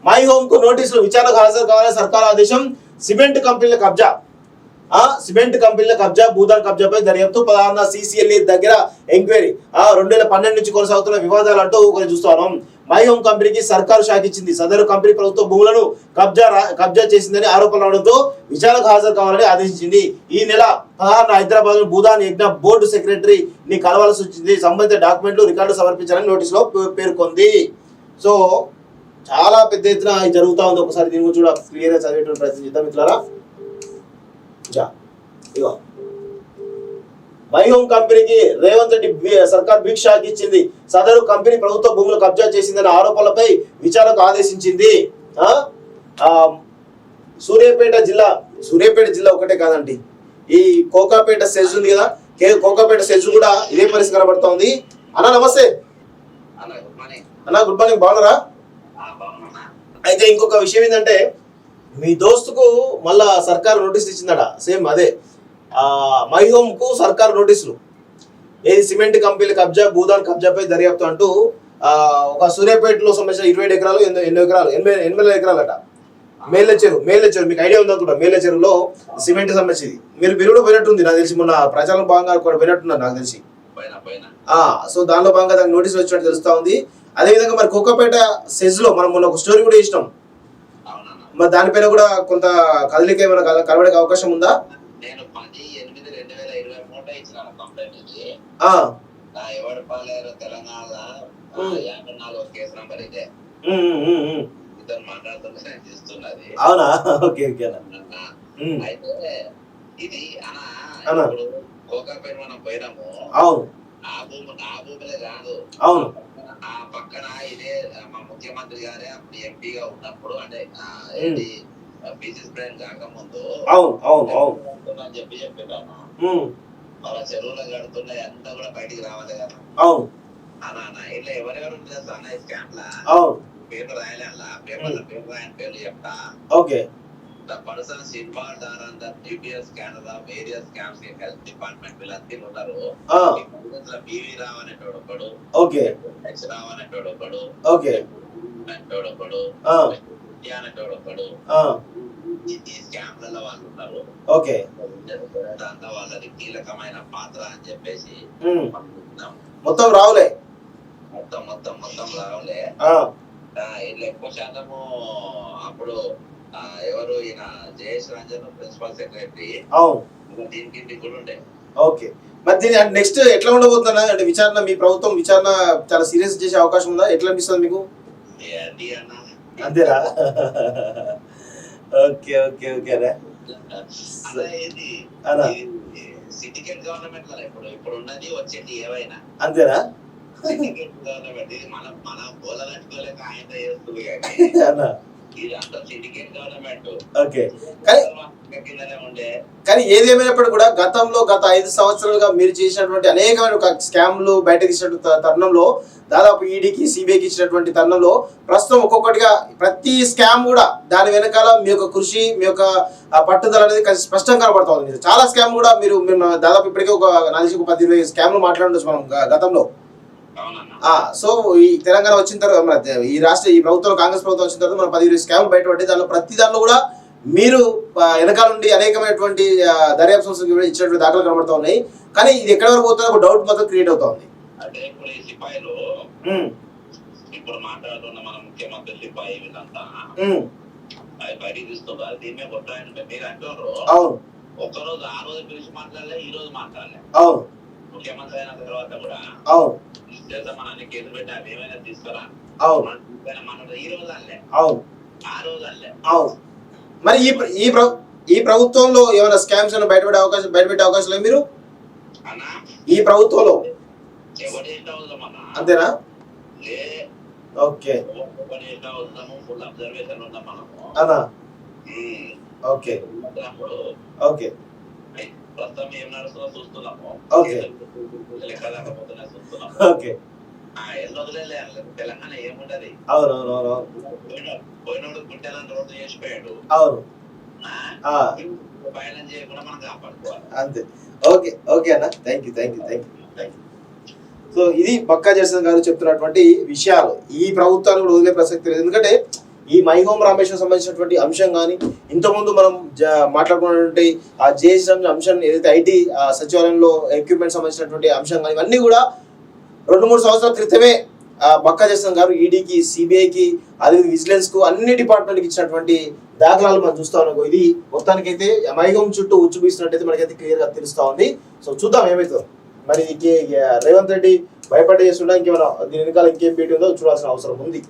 My home కు నోటీసులు, విచారణకు హాజరు కావాలని సర్కార్ ఆదేశం. సిమెంట్ కంపెనీల కబ్జా, సిమెంట్ కంపెనీల కబ్జా, భూదాన్ కబ్జాపై దర్యాప్తు. 16న సిసిఎల్ఈ దగ్గర ఎంక్వైరీ. 2012 నుంచి కొనసాగుతున్న వివాదాలు అంటూ ఒకటి చూస్తాను. మై హోమ్ కంపెనీకి సర్కారు షాక్ ఇచ్చింది. సదరు కంపెనీ ప్రభుత్వ భూములను కబ్జా చేసిందని ఆరోపణలు రావడంతో విచారణకు హాజరు కావాలని ఆదేశించింది. ఈ నెల 16న హైదరాబాద్ భూదాన్ యజ్ఞ బోర్డు సెక్రటరీని కలవాల్సి వచ్చింది. సంబంధిత డాక్యుమెంట్లు, రికార్డు సమర్పించాలని నోటీసులో పేర్కొంది. సో చాలా పెద్ద ఎత్తున జరుగుతూ ఉంది. ఒకసారి దీని గురించి కూడా క్లియర్ గా చదివేటువంటి ప్రయత్నం చేద్దాం మిత్రులారా. మై హోమ్ కంపెనీకి రేవంత్ రెడ్డి సర్కార్ బిగ్ షాక్ ఇచ్చింది. సదరు కంపెనీ ప్రభుత్వ భూములు కబ్జా చేసిందన్న ఆరోపణలపై విచారణకు ఆదేశించింది. సూర్యాపేట జిల్లా ఒకటే కాదండి, ఈ కోకాపేట సెజ్ ఉంది కదా, కోకాపేట సెజ్ కూడా ఇదే పరిస్థితి కనబడుతోంది. అన్న నమస్తే. అన్న గుడ్ మార్నింగ్, బాగున్నారా? అయితే ఇంకొక విషయం ఏంటంటే, మీ దోస్తుకు మళ్ళా సర్కారు నోటీసులు ఇచ్చిందట. సేమ్ అదే మై హోమ్ కు సర్కారు నోటీసులు. ఏది సిమెంట్ కంపెనీల కబ్జా, భూదాన్ కబ్జాపై దర్యాప్తు అంటూ ఒక సూర్యాపేటలో సంబంధించిన 27 ఎకరాలు 80 ఎకరాలట. మేళ్ళ చెరువు మీకు ఐడియా ఉంది అనుకుంటా. మేళ్ళ చెరువులో సిమెంట్ సంబంధించింది. మీరు కూడా పోయినట్టుంది నాకు తెలిసి, మొన్న ప్రచారం భాగంగా కూడా పోయినట్టున్నారు నాకు తెలిసి. సో దానిలో భాగంగా దానికి నోటీసులు వచ్చినట్టు తెలుస్తా ఉంది. అదేవిధంగా మరి కోకాపేట సెజ్ లో మనం మొన్న ఒక స్టోరీ కూడా ఇచ్చినాం. మరి దానిపైన కూడా కొంత కదలిక ఏమైనా కలబడే అవకాశం ఉందా? అవునా? Okay okay. ఇది కోకాపేట మనం పోయినాము. అవును, ఆ భూమిలే కాదు. అవును, ఆ పక్కన ఇదే మా ముఖ్యమంత్రి గారే అప్పుడు ఎంపీగా ఉన్నప్పుడు, అంటే బిజినెస్ ప్లాన్ కాకముందు అని చెప్పాను. వాళ్ళ చెరువులో కడుతున్నాయి అంతా కూడా బయటికి రావాలి కదా. అవును అన్న ఇట్లా ఎవరెవరు ఉంటుంది అన్న స్కామ్ లా పేర్లు రాయాలి. అలా పేపర్ రాయని పేర్లు చెప్తా. Okay. The persons involved are under DBS Canada various scams in health department వీళ్ళంతా ఉన్నారు. బీవీ రావు అనేటోడు ఒకడు, ఓకే, ఎక్స్ రావు అనేటోడు ఒకడు, ఓకే, అనేటోడు ఒకడు, అనేటోడు ఒకడు, ఈ స్కామ్లలో వాళ్ళు ఉన్నారు. ఓకే. దాంట్లో వాళ్ళది కీలకమైన పాత్ర అని చెప్పేసి మొత్తం రావులే, మొత్తం రావులే. వీళ్ళు ఎక్కువ శాతము అప్పుడు ఎవరు ఈయన జయేష్ రంజన్ ప్రిన్సిపల్ సెక్రటరీ. దీనికి కూడా ఉండే. ఓకే. మరి దీని నెక్స్ట్ ఎట్లా ఉండబోతున్నా అంటే విచారణ, మీ ప్రభుత్వం విచారణ చాలా సీరియస్ చేసే అవకాశం ఉందా? ఎట్లా అనిపిస్తుంది మీకు? అంతేరా? Okay okay okay. Syndicate government ఇప్పుడు ఉన్నది వచ్చేది ఏవైనా అంతేనా? సిండికేట్ గవర్నమెంట్ ఇది మన గోలనట్టుకోలేక ఆయన చేస్తుంది కానీ కానీ ఏది ఏమైనప్పటికీ కూడా గతంలో గత 5 సంవత్సరాలుగా మీరు చేసినటువంటి అనేకమైన స్కామ్లు బయటకు ఇచ్చినటువంటి తరుణంలో, దాదాపు ఈడీకి సిబిఐకి ఇచ్చినటువంటి తరుణంలో, ప్రస్తుతం ఒక్కొక్కటిగా ప్రతి స్కామ్ కూడా దాని వెనకాల మీ యొక్క కృషి, మీ యొక్క పట్టుదల అనేది స్పష్టంగా కనబడుతుంది. చాలా స్కామ్ కూడా మీరు దాదాపు ఇప్పటికే ఒక 10-20 స్కామ్లు మాట్లాడవచ్చు మనం గతంలో. సో ఈ తెలంగాణ వచ్చిన తర్వాత, ఈ ప్రభుత్వం కాంగ్రెస్ ప్రభుత్వం వచ్చిన తర్వాత మనం 10-20 స్కామ్లు బయటపడి దానిలో ప్రతి దానిలో కూడా మీరు వెనకాల నుండి అనేకమైనటువంటి దర్యాప్తు సంస్థలు ఇచ్చినటువంటి దాఖలు కనబడుతూ ఉన్నాయి. కానీ ఇది ఎక్కడ వరకు పోతుందో ఒక డౌట్ మాత్రం క్రియేట్ అవుతా ఉంది. అంటే ఇప్పుడు ఈ సిపాయిలు ఇప్పుడు మాట్లాడుతున్న మన ముఖ్యమంత్రి సిపాయి వీళ్ళంతా బయటికి తీస్తున్నారు. దీన్ని కొట్టాయంటే మీరు అంటారు ఒక్కరోజు ఆ రోజు పిలిచి మాట్లాడలే, ఈ రోజు మాట్లాడలే. ముఖ్యమంత్రి అయిన తర్వాత కూడా మన అన్ని కేసులు పెట్టి అవి ఏమైనా తీసుకురా ఈ రోజు అల్లే, ఆ రోజు అల్లే. మరి ఈ ప్రభుత్వంలో ఏమైనా స్కామ్స్ బయటపెట్టే అవకాశం లేదు మీరు ఈ ప్రభుత్వంలో? అంతేనా? ఓకే. అన్నా ఓకే ఓకే ప్రస్తుతం ఏం నడుస్తుందో చూస్తున్నాము. ఓకే. తెలంగాణ ఏముంటది? అవునవునవును. పోయినోడు గుంటెలను రోడ్డు చేసిపోయాడు. అవును. బయలు చేయకుండా మనం కాపాడుకోవాలి. అంతే. ఓకే ఓకే అన్న, థ్యాంక్ యూ. సో ఇది పక్కా జయశంకర్ గారు చెప్తున్నటువంటి విషయాలు. ఈ ప్రభుత్వాన్ని కూడా వదిలే ప్రసక్తి లేదు. ఎందుకంటే ఈ మై హోమ్ రామేశ్వరం సంబంధించినటువంటి అంశం కానీ ఇంతకుముందు మనం మాట్లాడుకున్నటువంటి ఆ జేఎస్ అంశం ఏదైతే ఐటీ సచివాలయంలో ఎక్విప్మెంట్ సంబంధించినటువంటి అంశం కానీ ఇవన్నీ కూడా 2-3 సంవత్సరాల క్రితమే బక్కా జయశంకర్ గారు ఈడీకి, సిబిఐకి, అదే విజిలెన్స్ కు అన్ని డిపార్ట్మెంట్కి ఇచ్చినటువంటి దాఖలాలు మనం చూస్తా ఉన్నాం. ఇది మొత్తానికైతే మై హోమ్ చుట్టూ ఉచ్చుబీస్తున్నట్టయితే మనకైతే క్లియర్ గా తెలుస్తా ఉంది. సో చూద్దాం ఏమవుతుందో. మరి రేవంత్ రెడ్డి భయపడే చేస్తుండగా ఇంకేమైనా దీని వెనకాల ఇంకేం పెట్టి ఉందో చూడాల్సిన అవసరం ఉంది.